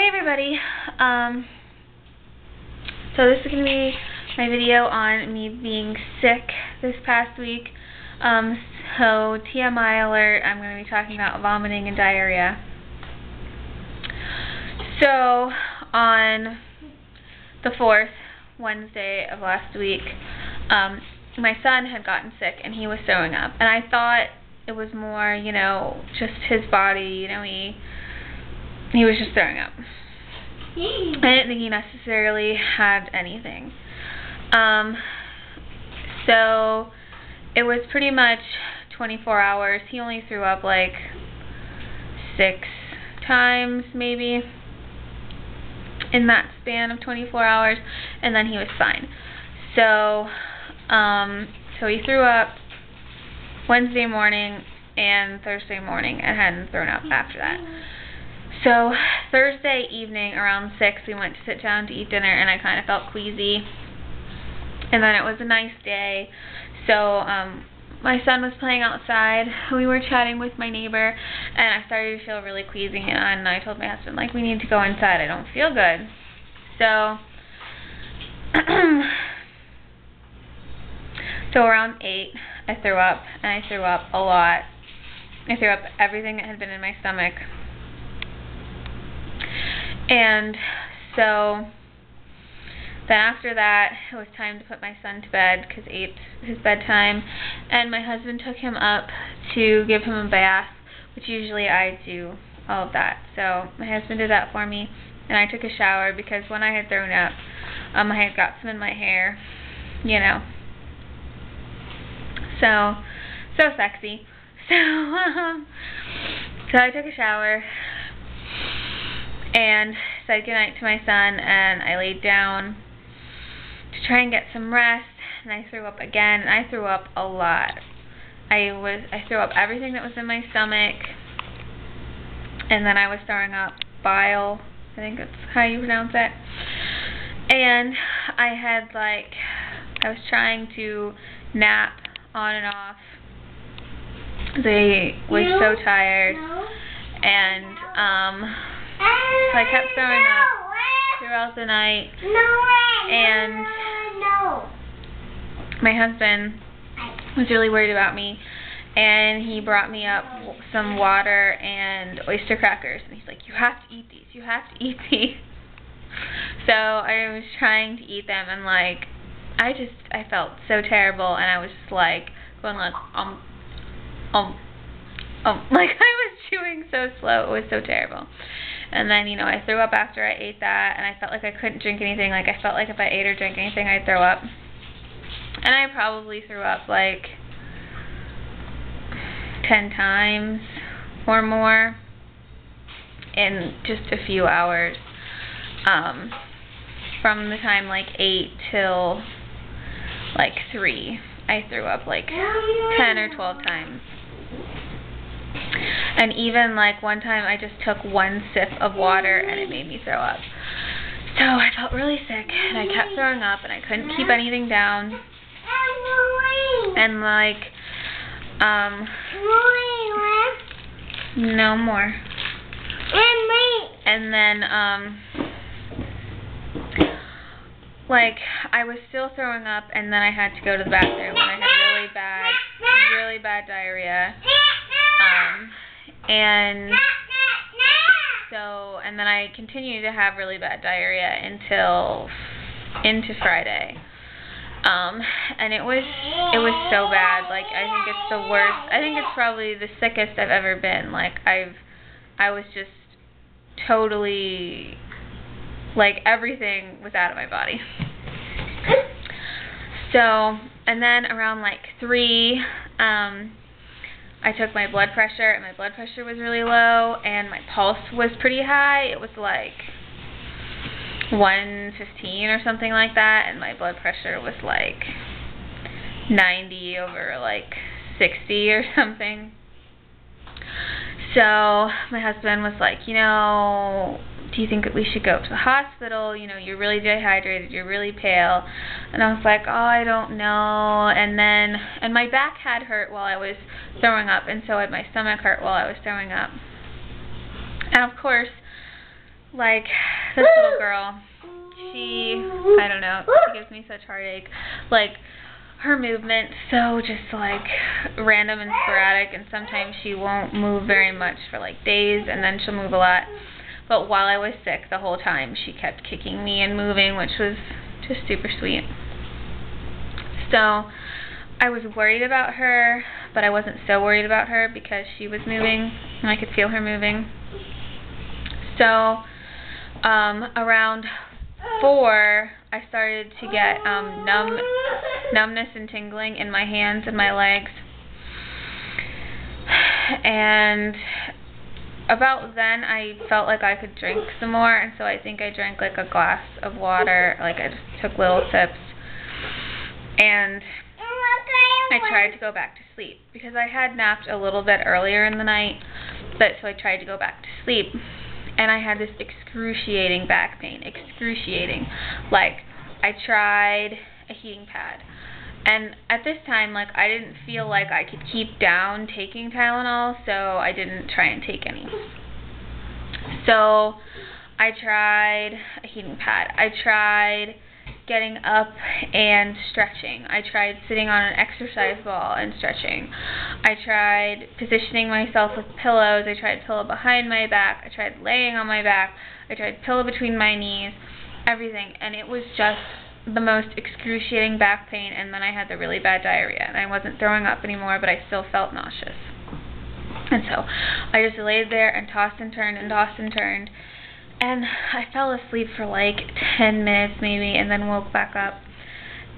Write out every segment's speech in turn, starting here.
Hey everybody, so this is going to be my video on me being sick this past week. So TMI alert, I'm going to be talking about vomiting and diarrhea. So on the 4th, Wednesday of last week, my son had gotten sick and he was throwing up, and I thought it was more, just his body, he was just throwing up. I didn't think he necessarily had anything. So it was pretty much 24 hours. He only threw up like 6 times maybe in that span of 24 hours, and then he was fine. So he threw up Wednesday morning and Thursday morning and hadn't thrown up after that. So Thursday evening around 6 we went to sit down to eat dinner, and I kind of felt queasy. And then it was a nice day, so my son was playing outside. We were chatting with my neighbor, and I started to feel really queasy, and I told my husband, like, we need to go inside. I don't feel good. So so around 8 I threw up, and I threw up a lot. I threw up everything that had been in my stomach. And so then after that, it was time to put my son to bed because 8's his bedtime, and my husband took him up to give him a bath, which usually I do all of that. So my husband did that for me, and I took a shower because when I had thrown up, I had got some in my hair, So sexy. So I took a shower and said goodnight to my son, and I laid down to try and get some rest, and I threw up again, and I threw up a lot. I threw up everything that was in my stomach, and then I was throwing up bile, I think that's how you pronounce it, and I was trying to nap on and off. I was so tired, and so I kept throwing up throughout the night, and my husband was really worried about me, and he brought me up some water and oyster crackers, and he's like, you have to eat these, you have to eat these. So I was trying to eat them, and I felt so terrible, and I was just going like I was chewing so slow. It was so terrible. And then, I threw up after I ate that, and I felt like I couldn't drink anything. I felt like if I ate or drank anything, I'd throw up. And I probably threw up 10 times or more in just a few hours. From the time 8 till 3, I threw up 10 or 12 times. And even one time I just took one sip of water and it made me throw up. So I felt really sick, and I kept throwing up, and I couldn't keep anything down. And no more. And then I was still throwing up, and then I had to go to the bathroom, and I had really bad diarrhea. And then I continued to have really bad diarrhea into Friday. And it was so bad. I think it's the worst. I think it's probably the sickest I've ever been. I was just totally, everything was out of my body. So, and then around 3, I took my blood pressure, and my blood pressure was really low, and my pulse was pretty high. It was 115 or something like that, and my blood pressure was 90 over 60 or something. So my husband was like, do you think that we should go to the hospital? You're really dehydrated, you're really pale. And I was like, oh, I don't know. And my back had hurt while I was throwing up, and so had my stomach hurt while I was throwing up. And of course, like, this little girl, I don't know, she gives me such heartache. Like, her movement's so just, like, random and sporadic, and sometimes she won't move very much for, like, days, and then she'll move a lot. But while I was sick the whole time, she kept kicking me and moving, which was just super sweet. So, I was worried about her, but I wasn't so worried about her because she was moving, and I could feel her moving. So, around 4, I started to get numbness and tingling in my hands and my legs. And about then, I felt like I could drink some more, and so I think I drank like a glass of water. Like, I just took little sips. And I tried to go back to sleep because I had napped a little bit earlier in the night, so I tried to go back to sleep. And I had this excruciating back pain, excruciating. Like, I tried a heating pad. And at this time, like, I didn't feel like I could keep down taking Tylenol, so I didn't try and take any. So, I tried a heating pad. I tried getting up and stretching. I tried sitting on an exercise ball and stretching. I tried positioning myself with pillows. I tried pillow behind my back. I tried laying on my back. I tried pillow between my knees, everything. And it was just the most excruciating back pain, and then I had the really bad diarrhea. And I wasn't throwing up anymore, but I still felt nauseous. And so I just laid there and tossed and turned and tossed and turned. And I fell asleep for like 10 minutes maybe, and then woke back up.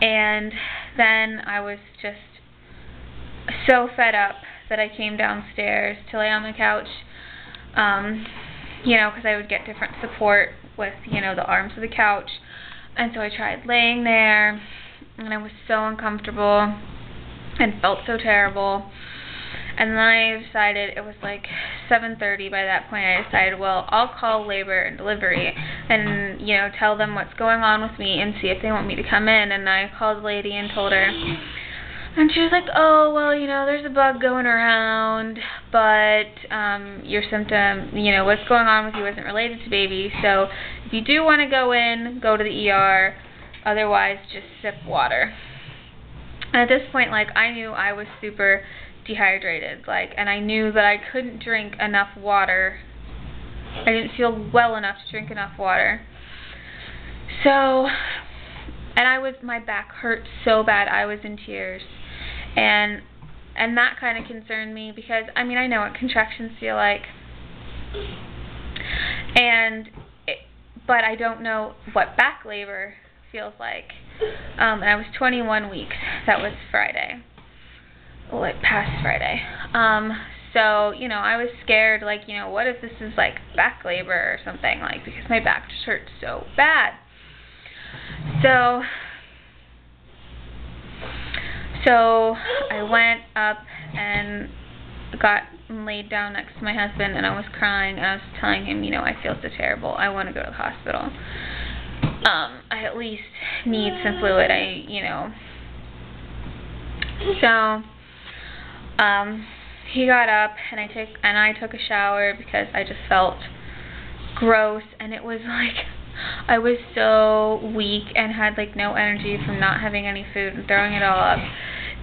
And then I was just so fed up that I came downstairs to lay on the couch, because I would get different support with, the arms of the couch. And so I tried laying there, and I was so uncomfortable and felt so terrible. And then I decided, it was like 7:30 by that point, I decided, well, I'll call labor and delivery and, tell them what's going on with me and see if they want me to come in. And I called the lady and told her, and she was like, oh, well, there's a bug going around, but your symptom, what's going on with you isn't related to baby, so if you do want to go in, go to the ER, otherwise just sip water. And at this point, like, I knew I was super dehydrated, and I knew that I couldn't drink enough water. I didn't feel well enough to drink enough water. So, and my back hurt so bad, I was in tears. And that kind of concerned me because, I know what contractions feel like. But I don't know what back labor feels like. And I was 21 weeks. That was Friday. Past Friday. So, I was scared, what if this is, back labor or something, because my back just hurt so bad. So I went up and got laid down next to my husband, and I was crying, and I was telling him, I feel so terrible. I want to go to the hospital. I at least need some fluid. So, he got up, and I took a shower because I just felt gross, and it was I was so weak and had no energy from not having any food and throwing it all up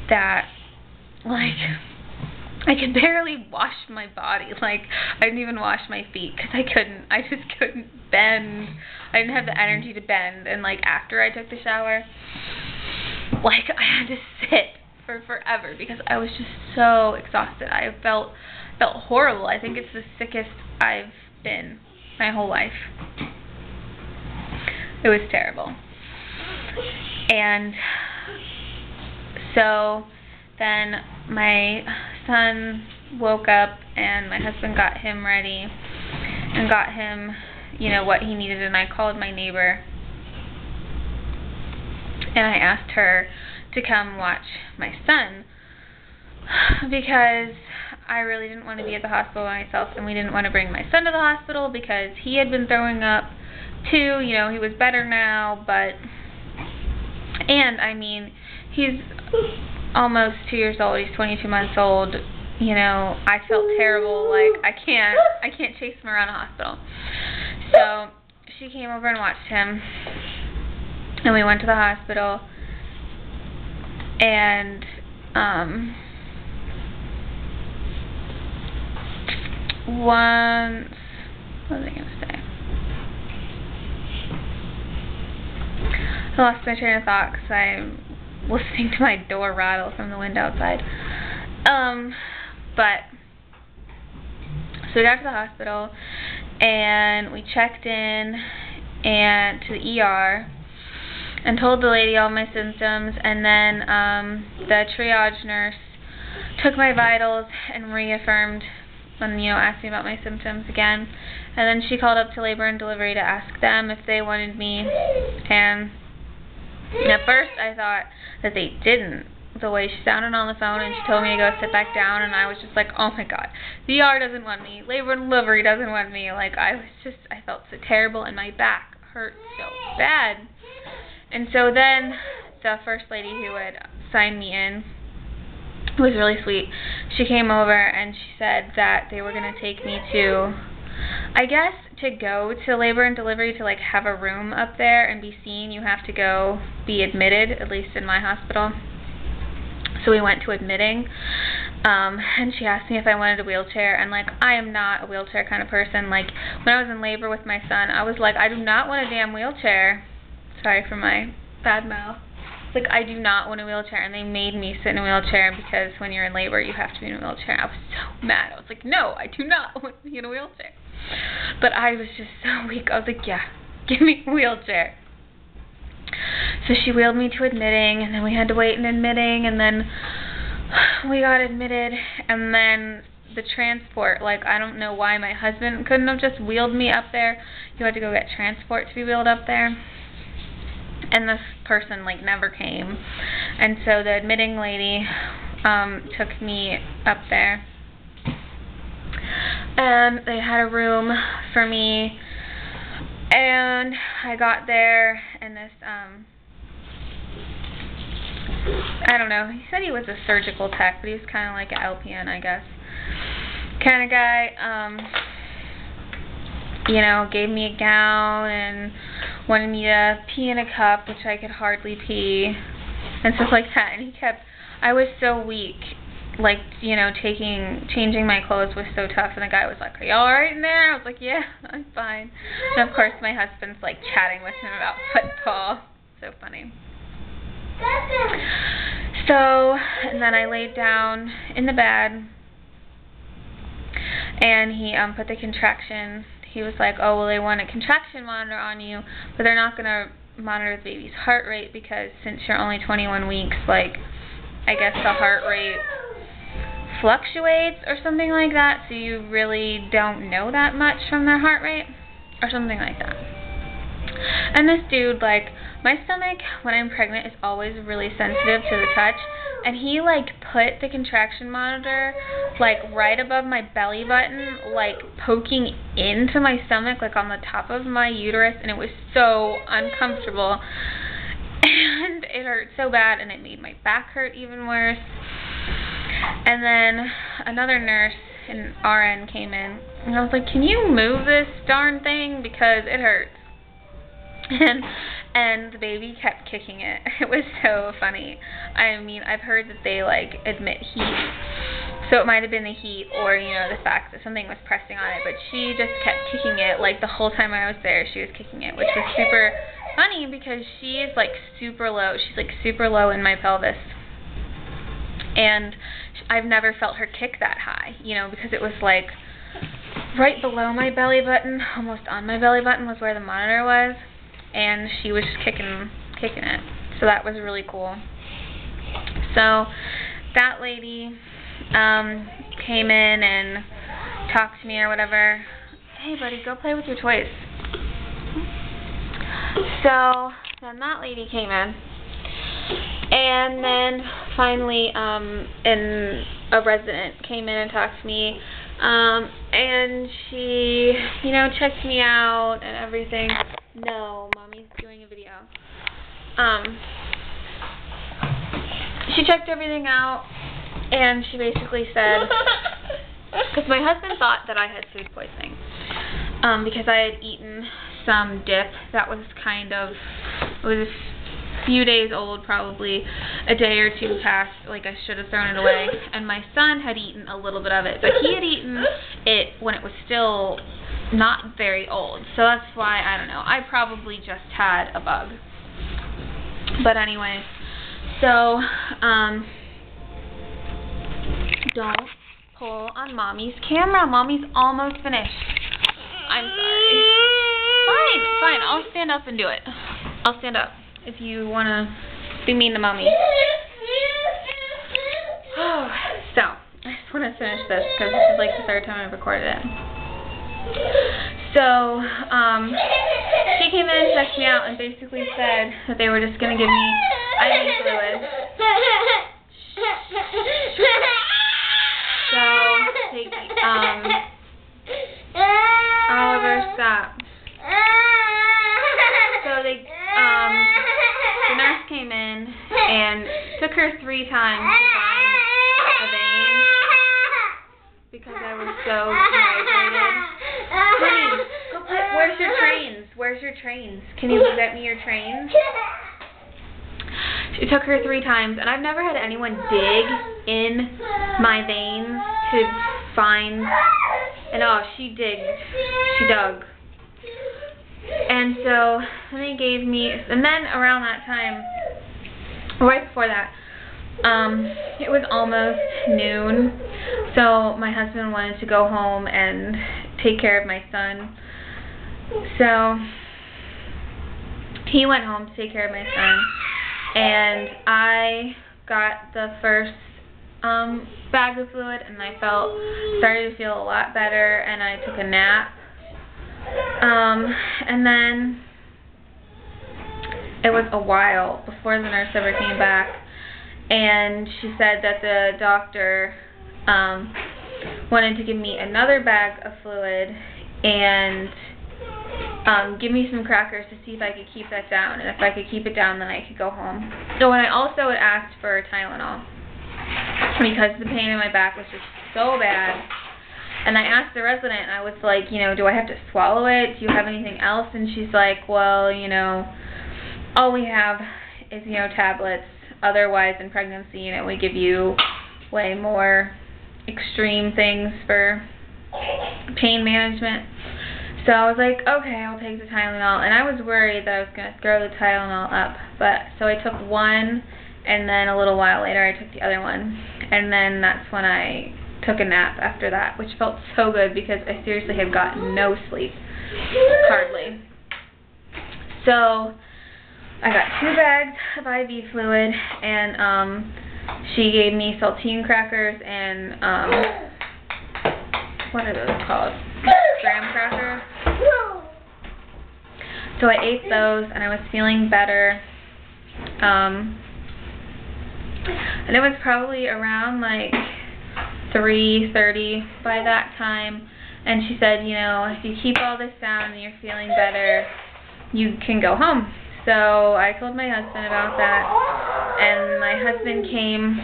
that I could barely wash my body. I didn't even wash my feet because I just couldn't bend. I didn't have the energy to bend. And after I took the shower, I had to sit for forever because I was just so exhausted. I felt horrible. I think it's the sickest I've been my whole life. It was terrible. And so then my son woke up, and my husband got him ready and got him, what he needed, and I called my neighbor, and I asked her to come watch my son because I really didn't want to be at the hospital myself, and we didn't want to bring my son to the hospital because he had been throwing up too. He was better now, and he's almost 2 years old. He's 22 months old. I felt terrible. I can't chase him around a hospital. So she came over and watched him, and we went to the hospital, and once, what was I going to say? I lost my train of thought because I'm listening to my door rattle from the wind outside. But so we got to the hospital, and we checked in and to the ER and told the lady all my symptoms, and then the triage nurse took my vitals and reaffirmed and, you know, asked me about my symptoms again. And then she called up to labor and delivery to ask them if they wanted me, and at first I thought that they didn't, the way she sounded on the phone, and she told me to go sit back down, and I was just like, oh my god, the ER doesn't want me, labor and delivery doesn't want me. Like, I felt so terrible, and my back hurt so bad. And so then the first lady who had signed me in was really sweet. She came over and she said that they were going to take me to, I guess, to go to labor and delivery, to like have a room up there and be seen, you have to go be admitted, at least in my hospital. So we went to admitting, and she asked me if I wanted a wheelchair, and like, I am not a wheelchair kind of person. Like, when I was in labor with my son, I was like, I do not want a damn wheelchair. Sorry for my bad mouth. Like, I do not want a wheelchair, and they made me sit in a wheelchair because when you're in labor, you have to be in a wheelchair. I was so mad. I was like, no, I do not want to be in a wheelchair. But I was just so weak. I was like, yeah, give me a wheelchair. So she wheeled me to admitting, and then we had to wait in admitting, and then we got admitted, and then the transport, like, I don't know why my husband couldn't have just wheeled me up there. You had to go get transport to be wheeled up there. And this person, like, never came. And so the admitting lady took me up there. And they had a room for me. And I got there, and this, I don't know, he said he was a surgical tech, but he was kind of like an LPN, I guess, kind of guy. You know, gave me a gown and wanted me to pee in a cup, which I could hardly pee, and stuff like that. And he kept, I was so weak, like, you know, changing my clothes was so tough. And the guy was like, are you alright in there? I was like, yeah, I'm fine. And of course my husband's like chatting with him about football. So funny. So, and then I laid down in the bed, and he put the contraction. He was like, oh, well, they want a contraction monitor on you, but they're not going to monitor the baby's heart rate because since you're only 21 weeks, like, I guess the heart rate fluctuates or something like that, so you really don't know that much from their heart rate or something like that. And this dude, like, my stomach when I'm pregnant is always really sensitive to the touch, and he, like, put the contraction monitor, like, right above my belly button, like, poking into my stomach, like, on the top of my uterus, and it was so uncomfortable, and it hurt so bad, and it made my back hurt even worse. And then another nurse, an RN, came in, and I was like, can you move this darn thing, because it hurts. And the baby kept kicking it. It was so funny. I mean, I've heard that they, like, admit heat. So it might have been the heat or, you know, the fact that something was pressing on it. But she just kept kicking it. Like, the whole time I was there, she was kicking it, which was super funny because she is, like, super low. She's, like, super low in my pelvis. And I've never felt her kick that high, you know, because it was, like, right below my belly button, almost on my belly button was where the monitor was. And she was just kicking it. So that was really cool. So that lady came in and talked to me or whatever. Hey, buddy, go play with your toys. So then that lady came in. And then finally a resident came in and talked to me. And she, you know, checked me out and everything. No, Mommy's doing a video. She checked everything out, and she basically said, because my husband thought that I had food poisoning, because I had eaten some dip that was it was a few days old, probably a day or two past, like I should have thrown it away, and my son had eaten a little bit of it, but he had eaten it when it was still not very old, so that's why, I don't know, I probably just had a bug. But anyway, so, don't pull on Mommy's camera. Mommy's almost finished. I'm sorry. Fine, I'll stand up and do it. I'll stand up if you want to be mean to Mommy. So, I just want to finish this because this is like the third time I've recorded it. So, she came in and checked me out and basically said that they were just going to give me IV fluid. So, Oliver, stop. So the nurse came in and took her 3 times to find a vein because I was so dehydrated. Honey, go play. Where's your trains? Where's your trains? Can you get me your trains? She took her 3 times, and I've never had anyone dig in my veins to find, and oh, she dug. And so they gave me, and then around that time, right before that, it was almost noon, so my husband wanted to go home and take care of my son. So he went home to take care of my son, and I got the first bag of fluid, and I started to feel a lot better, and I took a nap. And then it was a while before the nurse ever came back, and she said that the doctor wanted to give me another bag of fluid and give me some crackers to see if I could keep that down, and if I could keep it down, then I could go home. So, and I also had asked for Tylenol because the pain in my back was just so bad. And I asked the resident, and I was like, you know, do I have to swallow it? Do you have anything else? And she's like, well, you know, all we have is, you know, tablets. Otherwise, in pregnancy, you know, we give you way more extreme things for pain management. So I was like, okay, I'll take the Tylenol. And I was worried that I was going to throw the Tylenol up. So I took one, and then a little while later I took the other one. And then that's when I took a nap after that, which felt so good because I seriously had gotten no sleep, hardly. So I got 2 bags of IV fluid, and she gave me saltine crackers and what are those called? Graham crackers. So I ate those, and I was feeling better. And it was probably around like 3:30 by that time, and she said, you know, if you keep all this down and you're feeling better, you can go home. So I told my husband about that, and my husband came,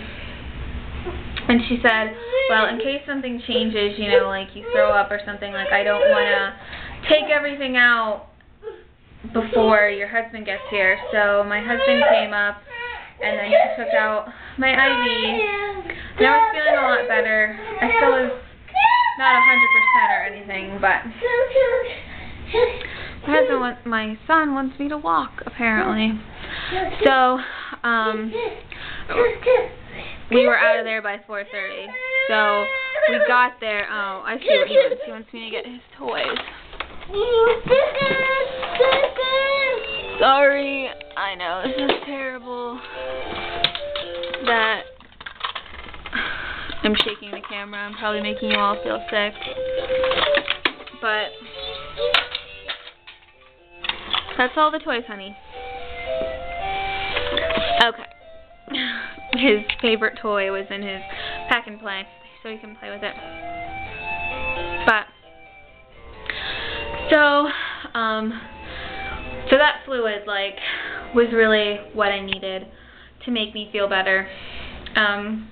and she said, well, in case something changes, you know, like you throw up or something, like I don't want to take everything out before your husband gets here. So my husband came up, and then she took out my IV, and I was feeling a lot better. I still was not 100% or anything, but my son wants me to walk, apparently. So, we were out of there by 4:30. So, we got there. Oh, I see what he wants. He wants me to get his toys. Sorry, I know, this is terrible that I'm shaking the camera. I'm probably making you all feel sick. But that's all the toys, honey. Okay. His favorite toy was in his pack and play, so he can play with it. But so that fluid, like, was really what I needed to make me feel better. And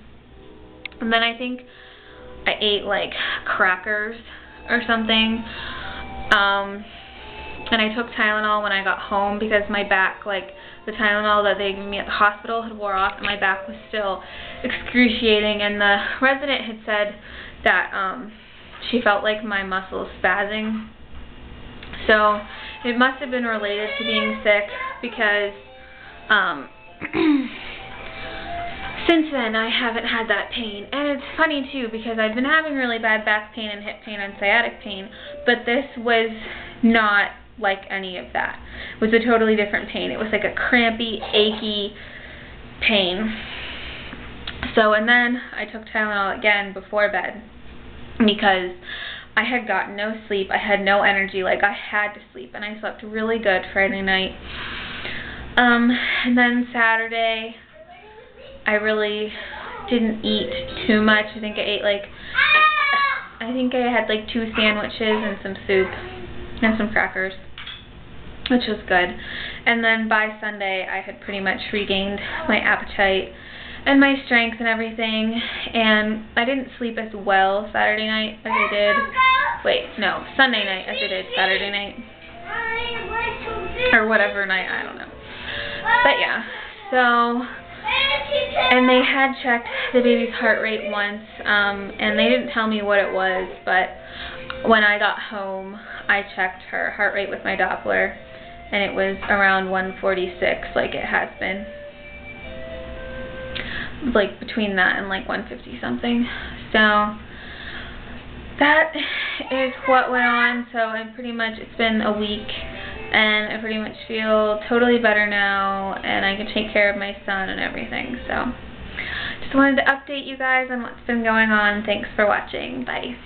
then I think I ate, like, crackers or something. And I took Tylenol when I got home because my back, like, the Tylenol that they gave me at the hospital had wore off and my back was still excruciating, and the resident had said that she felt like my muscles spazzing. So it must have been related to being sick, because since then I haven't had that pain. And it's funny too, because I've been having really bad back pain and hip pain and sciatic pain, but this was not like any of that. It was a totally different pain. It was like a crampy, achy pain. So, and then I took Tylenol again before bed because I had gotten no sleep. I had no energy. Like, I had to sleep, and I slept really good Friday night. And then Saturday, I really didn't eat too much. I think I had like 2 sandwiches and some soup and some crackers, which was good. And then by Sunday, I had pretty much regained my appetite and my strength and everything, and I didn't sleep as well Saturday night as I did, Sunday night as I did Saturday night, or whatever night, I don't know. But yeah, so, and they had checked the baby's heart rate once, and they didn't tell me what it was, but when I got home, I checked her heart rate with my Doppler, and it was around 146, like it has been. Like between that and like 150 something. So that is what went on. So I'm pretty much, it's been a week, and I pretty much feel totally better now, and I can take care of my son and everything. So just wanted to update you guys on what's been going on. Thanks for watching. Bye.